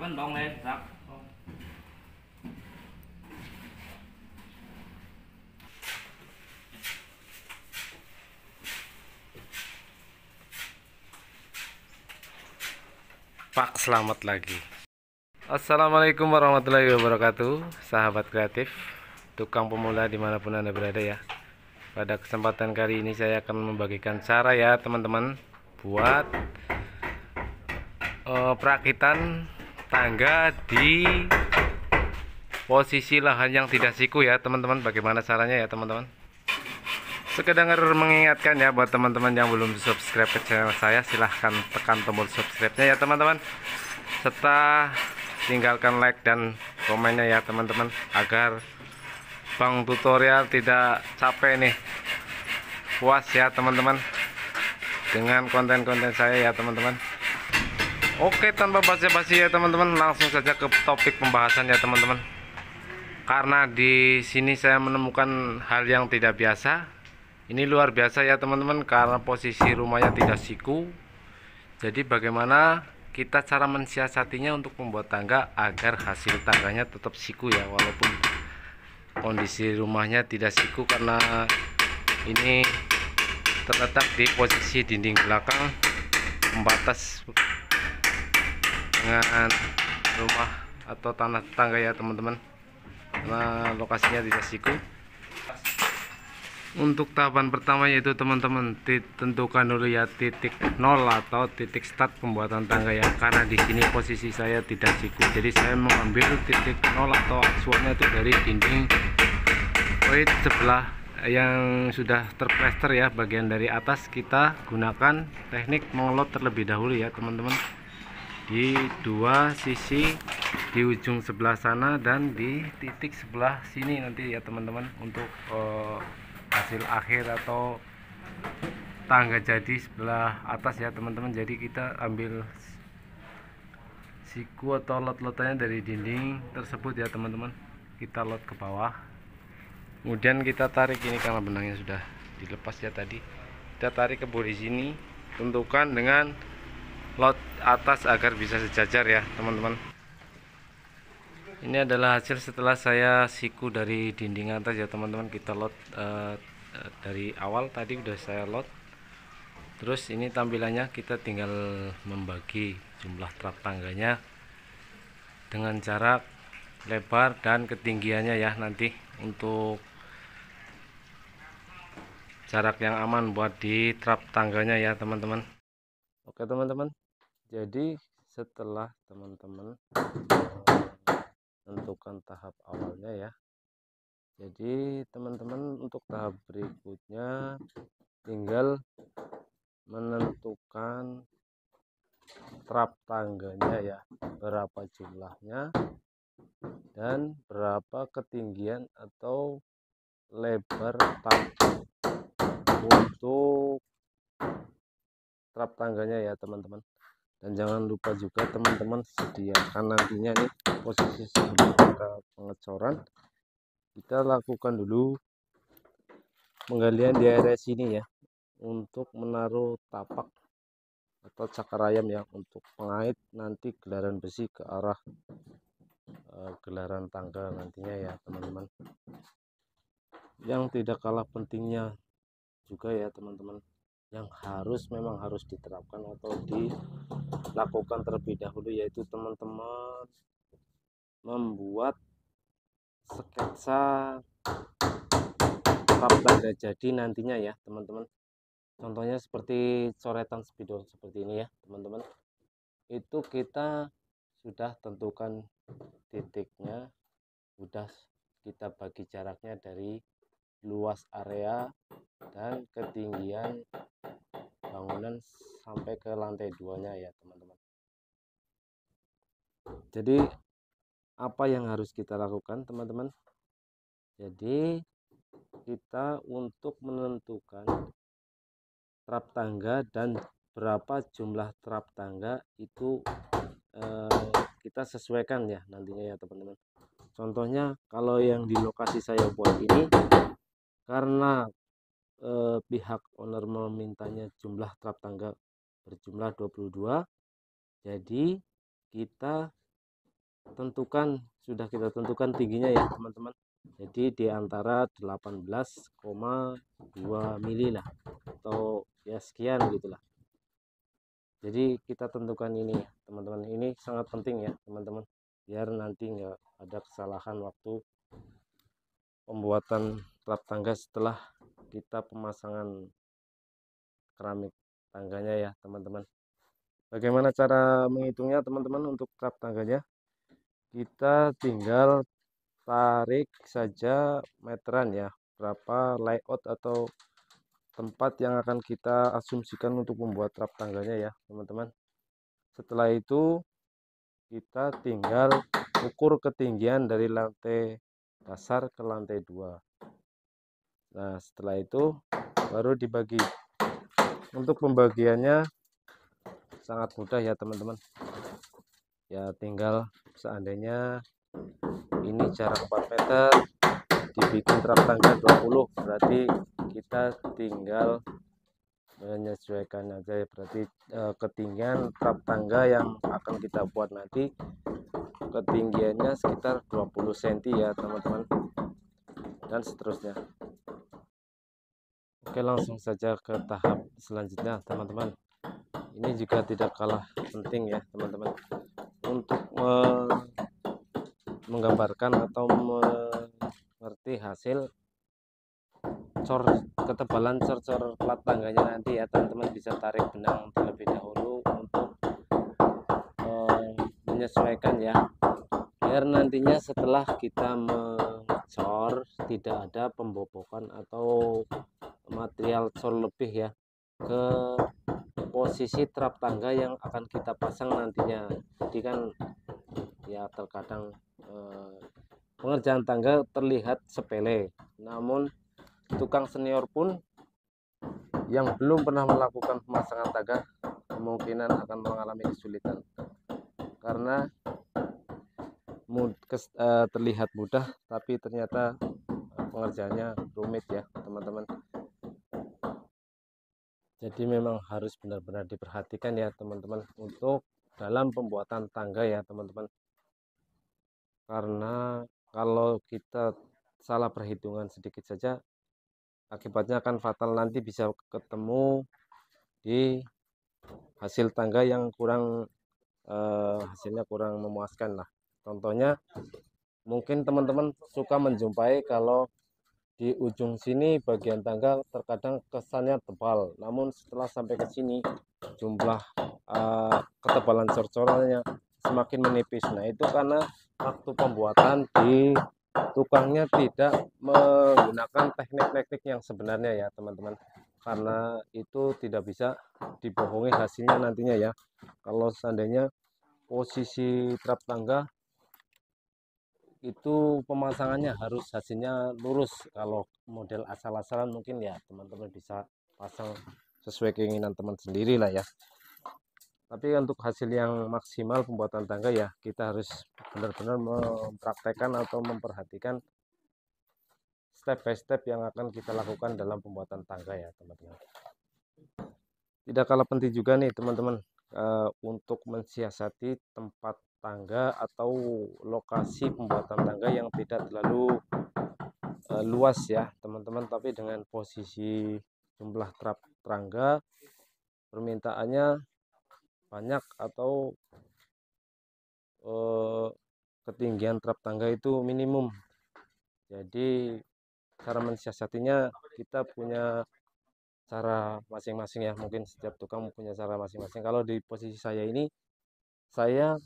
Mình bông lên rắc. Pak, selamat lagi. Assalamualaikum warahmatullahi wabarakatuh, sahabat kreatif, tukang pemula dimanapun Anda berada ya. Pada kesempatan kali ini saya akan membagikan cara ya teman-teman buat perakitan tangga di posisi lahan yang tidak siku ya teman-teman. Bagaimana caranya ya teman-teman? Sekedar mengingatkan ya buat teman-teman yang belum subscribe ke channel saya, silahkan tekan tombol subscribe-nya ya teman-teman, serta tinggalkan like dan komennya ya teman-teman, agar Bang Tutorial tidak capek nih, puas ya teman-teman dengan konten-konten saya ya teman-teman. Oke, tanpa basa-basi ya teman-teman, langsung saja ke topik pembahasan ya teman-teman. Karena di sini saya menemukan hal yang tidak biasa. Ini luar biasa ya teman-teman, karena posisi rumahnya tidak siku. Jadi bagaimana kita cara mensiasatinya untuk membuat tangga agar hasil tangganya tetap siku ya, walaupun kondisi rumahnya tidak siku, karena ini terletak di posisi dinding belakang pembatas dengan rumah atau tanah tangga ya teman-teman, karena lokasinya tidak siku. Untuk tahapan pertama yaitu teman-teman tentukan dulu ya titik nol atau titik start pembuatan tangga ya, karena di sini posisi saya tidak siku, jadi saya mengambil titik nol atau acuannya itu dari dinding void sebelah yang sudah terplester ya, bagian dari atas. Kita gunakan teknik mengelot terlebih dahulu ya teman-teman, di dua sisi, di ujung sebelah sana dan di titik sebelah sini nanti ya teman-teman, untuk hasil akhir atau tangga jadi sebelah atas ya teman-teman. Jadi kita ambil siku atau lot-lotannya dari dinding tersebut ya teman-teman, kita lot ke bawah, kemudian kita tarik ini karena benangnya sudah dilepas ya tadi. Kita tarik ke bodi sini, tentukan dengan lot atas agar bisa sejajar ya teman-teman. Ini adalah hasil setelah saya siku dari dinding atas ya teman-teman. Kita lot dari awal tadi udah saya lot. Terus ini tampilannya, kita tinggal membagi jumlah trap tangganya dengan jarak, lebar, dan ketinggiannya ya, nanti untuk jarak yang aman buat di trap tangganya ya teman-teman. Oke teman-teman, jadi setelah teman-teman tentukan tahap awalnya ya, jadi teman-teman untuk tahap berikutnya tinggal menentukan trap tangganya ya, berapa jumlahnya dan berapa ketinggian atau lebar tangga untuk trap tangganya ya teman-teman. Dan jangan lupa juga teman-teman sediakan nantinya nih posisi sebelum kita pengecoran, kita lakukan dulu penggalian di area sini ya, untuk menaruh tapak atau cakar ayam ya, untuk pengait nanti gelaran besi ke arah gelaran tangga nantinya ya teman-teman. Yang tidak kalah pentingnya juga ya teman-teman, yang memang harus diterapkan atau dilakukan terlebih dahulu, yaitu teman-teman membuat sketsa trap tangga jadi nantinya ya teman-teman. Contohnya seperti coretan spidol seperti ini ya teman-teman. Itu kita sudah tentukan titiknya, sudah kita bagi jaraknya dari luas area dan ketinggian bangunan sampai ke lantai 2-nya ya teman-teman. Jadi apa yang harus kita lakukan teman-teman? Jadi kita untuk menentukan trap tangga dan berapa jumlah trap tangga itu kita sesuaikan ya nantinya ya teman-teman. Contohnya kalau yang di lokasi saya buat ini, karena pihak owner memintanya jumlah trap tangga berjumlah 22, jadi kita sudah kita tentukan tingginya ya teman-teman. Jadi di antara 18,2 mili lah, atau ya sekian gitulah. Jadi kita tentukan ini ya teman-teman, ini sangat penting ya teman-teman, biar nanti nggak ada kesalahan waktu pembuatan trap tangga setelah kita pemasangan keramik tangganya ya teman-teman. Bagaimana cara menghitungnya teman-teman? Untuk trap tangganya kita tinggal tarik saja meteran ya, berapa layout atau tempat yang akan kita asumsikan untuk membuat trap tangganya ya teman-teman. Setelah itu kita tinggal ukur ketinggian dari lantai dasar ke lantai 2. Nah setelah itu baru dibagi. Untuk pembagiannya sangat mudah ya teman-teman, ya tinggal seandainya ini jarak 4 meter dibikin trap tangga 20, berarti kita tinggal menyesuaikan aja ya, berarti ketinggian trap tangga yang akan kita buat nanti ketinggiannya sekitar 20 cm ya teman-teman, dan seterusnya. Oke, langsung saja ke tahap selanjutnya teman-teman. Ini juga tidak kalah penting ya teman-teman, untuk menggambarkan atau mengerti hasil ketebalan cor plat tangganya nanti ya teman-teman. Bisa tarik benang terlebih dahulu untuk menyesuaikan ya, biar nantinya setelah kita mengecor tidak ada pembobokan atau material cor lebih ya ke posisi trap tangga yang akan kita pasang nantinya. Jadi kan ya terkadang pengerjaan tangga terlihat sepele, namun tukang senior pun yang belum pernah melakukan pemasangan tangga kemungkinan akan mengalami kesulitan, karena terlihat mudah tapi ternyata pengerjaannya rumit ya teman-teman. Jadi memang harus benar-benar diperhatikan ya teman-teman untuk dalam pembuatan tangga ya teman-teman, karena kalau kita salah perhitungan sedikit saja akibatnya akan fatal, nanti bisa ketemu di hasil tangga yang kurang hasilnya kurang memuaskan lah. Contohnya mungkin teman-teman suka menjumpai kalau di ujung sini bagian tangga terkadang kesannya tebal, namun setelah sampai ke sini jumlah ketebalan cor-corannya semakin menipis. Nah itu karena waktu pembuatan di tukangnya tidak menggunakan teknik-teknik yang sebenarnya ya teman-teman, karena itu tidak bisa dibohongi hasilnya nantinya ya. Kalau seandainya posisi trap tangga itu pemasangannya harus hasilnya lurus, kalau model asal-asalan mungkin ya teman-teman bisa pasang sesuai keinginan teman sendiri lah ya. Tapi untuk hasil yang maksimal pembuatan tangga ya kita harus benar-benar mempraktekkan atau memperhatikan step by step yang akan kita lakukan dalam pembuatan tangga ya teman-teman. Tidak kalah penting juga nih teman-teman untuk mensiasati tempat tangga atau lokasi pembuatan tangga yang tidak terlalu luas ya teman-teman, tapi dengan posisi jumlah trap tangga permintaannya banyak atau ketinggian trap tangga itu minimum. Jadi cara mensiasatinya kita punya cara masing-masing ya, mungkin setiap tukang punya cara masing-masing. Kalau di posisi saya ini, saya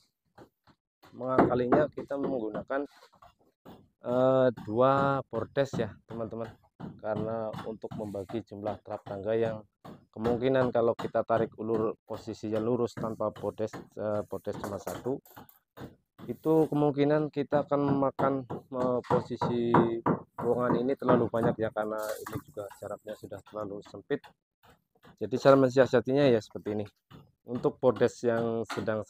mengakalinya kita menggunakan 2 bordes ya teman-teman, karena untuk membagi jumlah trap tangga yang kemungkinan kalau kita tarik ulur posisinya lurus tanpa bordes cuma 1, itu kemungkinan kita akan memakan posisi ruangan ini terlalu banyak ya, karena ini juga jaraknya sudah terlalu sempit. Jadi cara mensiasatinya ya seperti ini. Untuk bordes yang sedang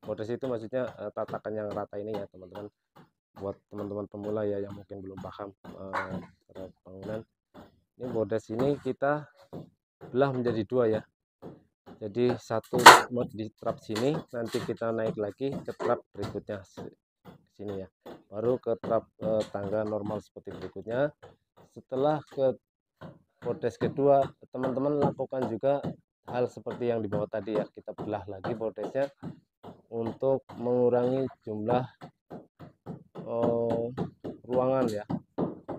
bordes itu maksudnya tatakan yang rata ini ya teman-teman, buat teman-teman pemula ya yang mungkin belum paham cara bangunan. Ini bordes ini kita belah menjadi 2 ya, jadi satu di trap sini, nanti kita naik lagi ke trap berikutnya. sini ya, baru ke trap tangga normal seperti berikutnya. Setelah ke bordes kedua, teman-teman lakukan juga hal seperti yang di bawah tadi ya, kita belah lagi bordesnya untuk mengurangi jumlah ruangan ya,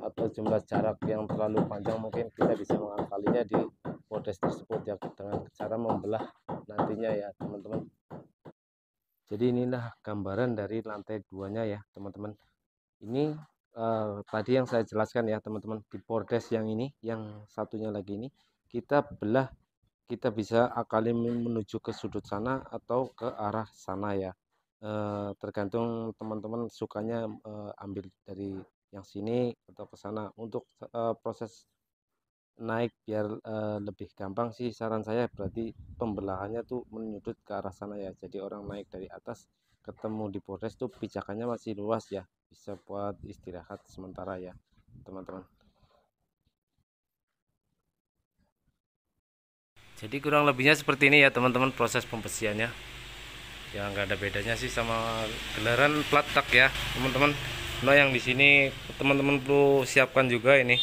atau jumlah jarak yang terlalu panjang. Mungkin kita bisa mengakalinya di bordes tersebut ya, dengan cara membelah nantinya ya teman-teman. Jadi inilah gambaran dari lantai 2-nya ya teman-teman. Ini tadi yang saya jelaskan ya teman-teman, di bordes yang ini, yang satunya lagi ini kita belah, kita bisa akali menuju ke sudut sana atau ke arah sana ya. Tergantung teman-teman sukanya ambil dari yang sini atau ke sana. Untuk proses naik biar lebih gampang sih, saran saya berarti pembelahannya tuh menyudut ke arah sana ya. Jadi orang naik dari atas ketemu di bordes tuh pijakannya masih luas ya, bisa buat istirahat sementara ya teman-teman. Jadi kurang lebihnya seperti ini ya teman-teman proses pembersihannya. Ya nggak ada bedanya sih sama gelaran plat tak ya teman-teman. Nah yang di sini teman-teman perlu siapkan juga ini.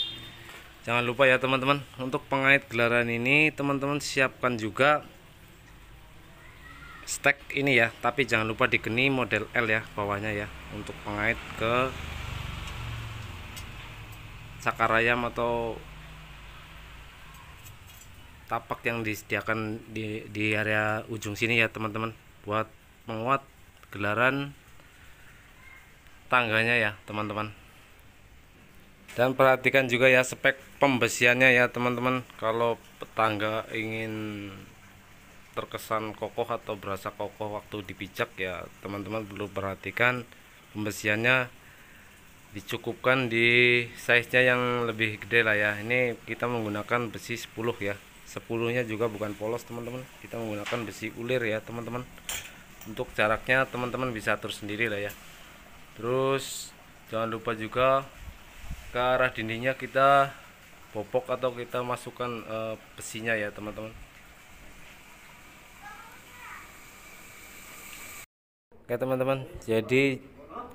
Jangan lupa ya teman-teman, untuk pengait gelaran ini teman-teman siapkan juga stek ini ya, tapi jangan lupa digeni model L ya bawahnya ya, untuk pengait ke cakar ayam atau tapak yang disediakan di area ujung sini ya teman-teman, buat menguat gelaran tangganya ya teman-teman. Dan perhatikan juga ya spek pembesiannya ya teman-teman. Kalau tangga ingin terkesan kokoh atau berasa kokoh waktu dipijak ya teman-teman perlu perhatikan pembesiannya dicukupkan di size nya yang lebih gede lah ya. Ini kita menggunakan besi 10 ya, 10 nya juga bukan polos teman-teman, kita menggunakan besi ulir ya teman-teman. Untuk jaraknya teman-teman bisa atur sendiri lah ya. Terus jangan lupa juga ke arah dindingnya kita popok atau kita masukkan besinya ya teman-teman. Oke teman-teman, jadi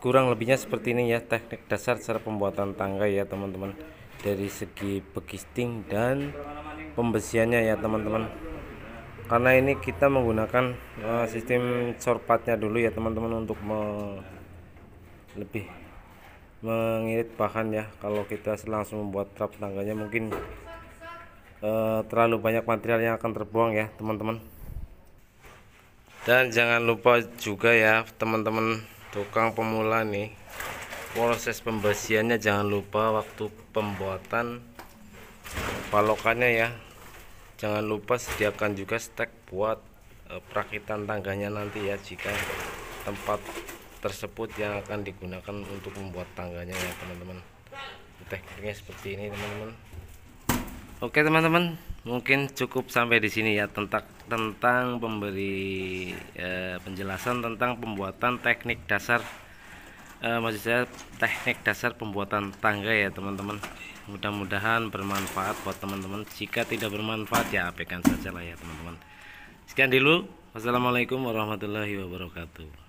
kurang lebihnya seperti ini ya teknik dasar cara pembuatan tangga ya teman-teman, dari segi begisting dan pembesiannya ya teman-teman. Karena ini kita menggunakan sistem sorpatnya dulu ya teman-teman, untuk lebih mengirit bahan ya. Kalau kita langsung membuat trap tangganya mungkin terlalu banyak material yang akan terbuang ya teman-teman. Dan jangan lupa juga ya teman-teman tukang pemula nih, proses pembesiannya jangan lupa waktu pembuatan palokannya ya. Jangan lupa sediakan juga stek buat perakitan tangganya nanti ya, jika tempat tersebut yang akan digunakan untuk membuat tangganya ya teman-teman. Tekniknya seperti ini teman-teman. Oke teman-teman, mungkin cukup sampai di sini ya tentang pemberi penjelasan tentang pembuatan teknik dasar, maksud saya teknik dasar pembuatan tangga ya teman-teman. Mudah-mudahan bermanfaat buat teman-teman. Jika tidak bermanfaat ya abaikan saja lah ya teman-teman. Sekian dulu, wassalamualaikum warahmatullahi wabarakatuh.